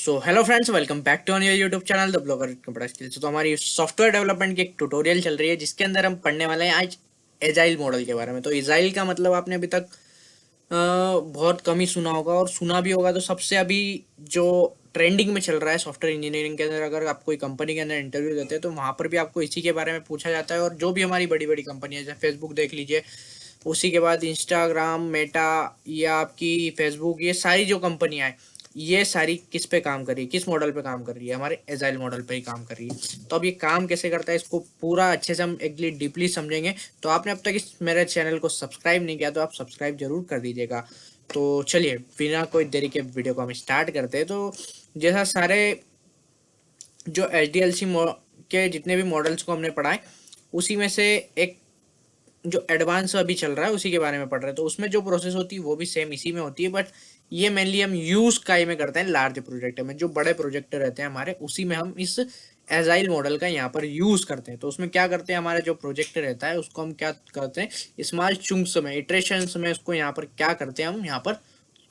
So hello friends, welcome back to your YouTube channel the blogger computer skills. तो हमारी software development की एक tutorial चल रही है जिसके अंदर हम पढ़ने वाले हैं आज एजाइल मॉडल के बारे में। तो एजाइल का मतलब आपने अभी तक बहुत कम ही सुना होगा, और सुना भी होगा तो सबसे अभी जो ट्रेंडिंग में चल रहा है सॉफ्टवेयर इंजीनियरिंग के अंदर। अगर आप कोई कंपनी के अंदर इंटरव्यू देते हैं तो वहाँ पर भी आपको इसी के बारे में पूछा जाता है। और जो भी हमारी बड़ी बड़ी कंपनियां जैसे फेसबुक देख लीजिए, उसी के बाद इंस्टाग्राम, मेटा या आपकी फेसबुक, ये सारी जो कंपनियां हैं ये सारी किस पे काम कर रही है, किस मॉडल पे काम कर रही है? हमारे एजाइल मॉडल पे ही काम कर रही है। तो अब ये काम कैसे करता है इसको पूरा अच्छे से हम एक डीपली समझेंगे। तो आपने अब तक इस मेरे चैनल को सब्सक्राइब नहीं किया तो आप सब्सक्राइब जरूर कर दीजिएगा। तो चलिए बिना कोई देरी के वीडियो को हम स्टार्ट करते हैं। तो जैसा सारे जो एच डी एल सी के जितने भी मॉडल्स को हमने पढ़ा है, उसी में से एक जो एडवांस अभी चल रहा है उसी के बारे में पढ़ रहे हैं। तो उसमें जो प्रोसेस होती है वो भी सेम इसी में होती है, बट ये मेनली हम यूज काई में करते हैं। लार्ज प्रोजेक्ट में जो बड़े प्रोजेक्ट रहते हैं हमारे, उसी में हम इस एजाइल मॉडल का यहाँ पर यूज करते हैं। तो उसमें क्या करते हैं, हमारे जो प्रोजेक्ट रहता है उसको हम क्या करते हैं, स्मॉल चुंक्स में, इटरेशंस में उसको यहाँ पर क्या करते हैं, हम यहाँ पर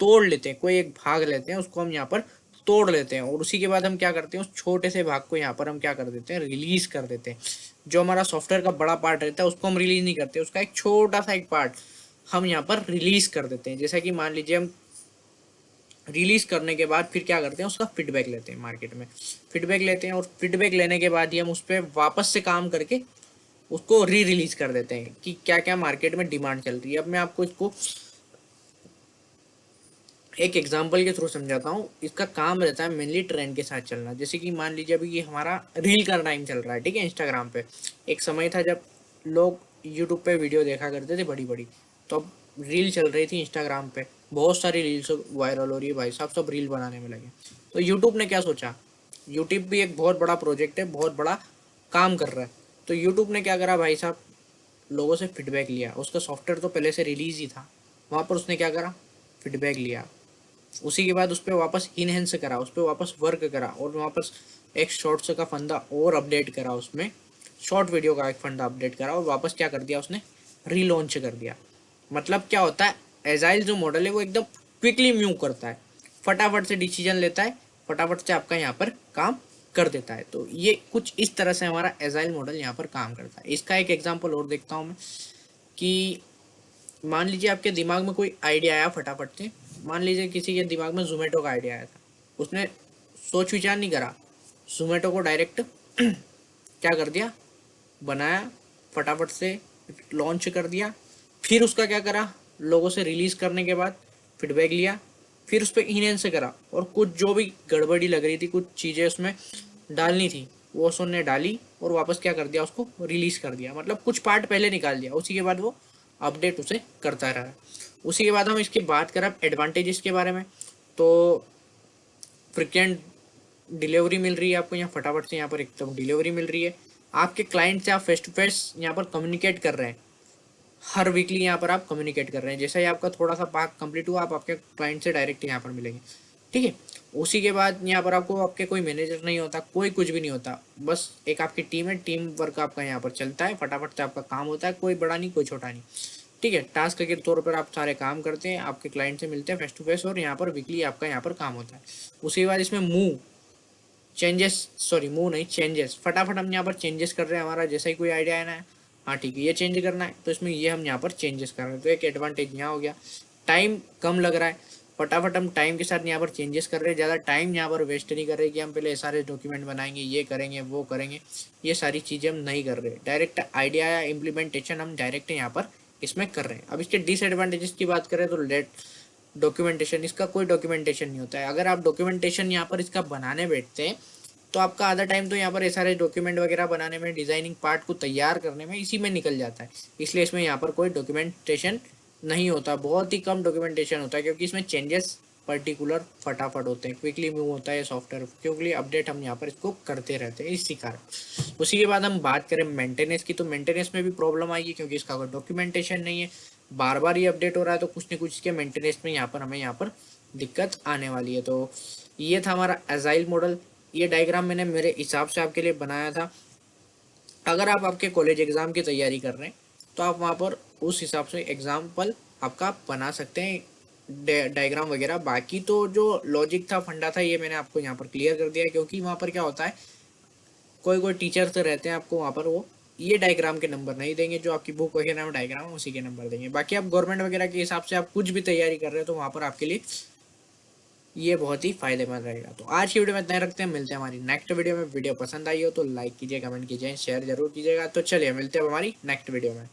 तोड़ लेते हैं। कोई एक भाग लेते हैं, उसको हम यहाँ पर तोड़ लेते हैं, और उसी के बाद हम क्या करते हैं, उस छोटे से भाग को यहाँ पर हम क्या कर देते हैं, रिलीज कर देते हैं। जो हमारा सॉफ्टवेयर का बड़ा पार्ट रहता है उसको हम रिलीज नहीं करते, उसका एक छोटा सा एक पार्ट हम यहाँ पर रिलीज कर देते हैं। जैसा कि मान लीजिए हम रिलीज करने के बाद फिर क्या करते हैं, उसका फीडबैक लेते हैं, मार्केट में फीडबैक लेते हैं, और फीडबैक लेने के बाद ही हम उस पर वापस से काम करके उसको री रिलीज कर देते हैं कि क्या क्या मार्केट में डिमांड चल रही है। अब मैं आपको इसको एक एग्जाम्पल के थ्रू समझाता हूँ। इसका काम रहता है मेनली ट्रेंड के साथ चलना। जैसे कि मान लीजिए अभी ये हमारा रील का टाइम चल रहा है, ठीक है, इंस्टाग्राम पे। एक समय था जब लोग यूट्यूब पे वीडियो देखा करते थे बड़ी बड़ी, तो अब रील चल रही थी इंस्टाग्राम पे, बहुत सारी रील्स वायरल हो रही है, भाई साहब सब रील बनाने में लगे। तो यूट्यूब ने क्या सोचा, यूट्यूब भी एक बहुत बड़ा प्रोजेक्ट है, बहुत बड़ा काम कर रहा है। तो यूट्यूब ने क्या करा भाई साहब, लोगों से फीडबैक लिया। उसका सॉफ्टवेयर तो पहले से रिलीज ही था, वहाँ पर उसने क्या करा, फीडबैक लिया। उसी के बाद उस पर वापस इनहेंस करा, उस पर वापस वर्क करा, और वापस एक शॉर्ट्स का फंदा और अपडेट करा, उसमें शॉर्ट वीडियो का एक फंडा अपडेट करा, और वापस क्या कर दिया उसने, रीलॉन्च कर दिया। मतलब क्या होता है, एजाइल जो मॉडल है वो एकदम क्विकली मूव करता है, फटाफट से डिसीजन लेता है, फटाफट से आपका यहाँ पर काम कर देता है। तो ये कुछ इस तरह से हमारा एजाइल मॉडल यहाँ पर काम करता है। इसका एक एग्जाम्पल और देखता हूँ मैं, कि मान लीजिए आपके दिमाग में कोई आइडिया आया फटाफट से। मान लीजिए किसी के दिमाग में जोमेटो का आइडिया आया था, उसने सोच विचार नहीं करा, जोमेटो को डायरेक्ट क्या कर दिया, बनाया, फटाफट से लॉन्च कर दिया। फिर उसका क्या करा, लोगों से रिलीज करने के बाद फीडबैक लिया, फिर उस पर इनहेंस करा, और कुछ जो भी गड़बड़ी लग रही थी, कुछ चीज़ें उसमें डालनी थी, वो उसने डाली, और वापस क्या कर दिया, उसको रिलीज कर दिया। मतलब कुछ पार्ट पहले निकाल दिया, उसी के बाद वो अपडेट उसे करता रहा। उसी के बाद हम इसकी बात करें एडवांटेजेस के बारे में, तो फ्रिक्वेंट डिलीवरी मिल रही है आपको यहाँ, फटाफट से यहाँ पर एकदम डिलीवरी मिल रही है। आपके क्लाइंट से आप फेस टू फेस यहाँ पर कम्युनिकेट कर रहे हैं, हर वीकली यहाँ पर आप कम्युनिकेट कर रहे हैं। जैसा ही आपका थोड़ा सा पार्ट कंप्लीट हुआ, आप आपके क्लाइंट से डायरेक्ट यहाँ पर मिलेंगे, ठीक है। उसी के बाद यहाँ पर आपको आपके कोई मैनेजर नहीं होता, कोई कुछ भी नहीं होता, बस एक आपकी टीम है, टीम वर्क आपका यहाँ पर चलता है, फटाफट से आपका काम होता है, कोई बड़ा नहीं कोई छोटा नहीं, ठीक है। टास्क के तौर पर आप सारे काम करते हैं, आपके क्लाइंट से मिलते हैं फेस टू फेस, और यहाँ पर वीकली आपका यहाँ पर काम होता है। उसके बाद इसमें मूव चेंजेस, सॉरी मूव नहीं, चेंजेस, फटाफट हम यहाँ पर चेंजेस कर रहे हैं। हमारा जैसा ही कोई आइडिया है ना, हाँ ठीक है ये चेंज करना है, तो इसमें ये हम यहाँ पर चेंजेस कर रहे हैं। तो एक एडवांटेज यहाँ हो गया, टाइम कम लग रहा है, फटाफट हम टाइम के साथ यहाँ पर चेंजेस कर रहे हैं, ज़्यादा टाइम यहाँ पर वेस्ट नहीं कर रहे कि हम पहले सारे डॉक्यूमेंट बनाएंगे, ये करेंगे वो करेंगे, ये सारी चीज़ें हम नहीं कर रहे। डायरेक्ट आइडिया या इम्प्लीमेंटेशन हम डायरेक्ट यहाँ पर इसमें कर रहे हैं। अब इसके डिसएडवांटेजेस की बात करें तो लेट डॉक्यूमेंटेशन, इसका कोई डॉक्यूमेंटेशन नहीं होता है। अगर आप डॉक्यूमेंटेशन यहाँ पर इसका बनाने बैठते हैं तो आपका आधा टाइम तो यहाँ पर ये सारे डॉक्यूमेंट वगैरह बनाने में, डिजाइनिंग पार्ट को तैयार करने में, इसी में निकल जाता है। इसलिए इसमें यहाँ पर कोई डॉक्यूमेंटेशन नहीं होता, बहुत ही कम डॉक्यूमेंटेशन होता है, क्योंकि इसमें चेंजेस पर्टिकुलर फटाफट होते हैं, क्विकली मूव होता है सॉफ्टवेयर, क्योंकि अपडेट हम यहाँ पर इसको करते रहते हैं इसी कारण। उसी के बाद हम बात करें मेंटेनेंस की, तो मेंटेनेंस में भी प्रॉब्लम आएगी, क्योंकि इसका कोई डॉक्यूमेंटेशन नहीं है, बार बार ये अपडेट हो रहा है, तो कुछ न कुछ इसके मेंटेनेंस में यहाँ पर हमें यहाँ पर दिक्कत आने वाली है। तो ये था हमारा एजाइल मॉडल। ये डायग्राम मैंने मेरे हिसाब से आपके लिए बनाया था। अगर आप आपके कॉलेज एग्जाम की तैयारी कर रहे हैं तो आप वहाँ पर उस हिसाब से एग्जाम्पल आपका बना सकते हैं। डायग्राम वगैरह। बाकी तो जो लॉजिक था, फंडा था, ये मैंने आपको यहाँ पर क्लियर कर दिया है, क्योंकि वहाँ पर क्या होता है, कोई कोई टीचर तो रहते हैं आपको वहाँ पर वो ये डायग्राम के नंबर नहीं देंगे, जो आपकी बुक वगैरह में डायग्राम है उसी के नंबर देंगे। बाकी आप गवर्नमेंट वगैरह के हिसाब से आप कुछ भी तैयारी कर रहे हो तो वहाँ पर आपके लिए ये बहुत ही फायदेमंद रहेगा। तो आज की वीडियो में इतना ही रखते हैं, मिलते हैं हमारी नेक्स्ट वीडियो में। वीडियो पसंद आई हो तो लाइक कीजिए, कमेंट कीजिए, शेयर जरूर कीजिएगा। तो चलिए मिलते हैं हमारी नेक्स्ट वीडियो में।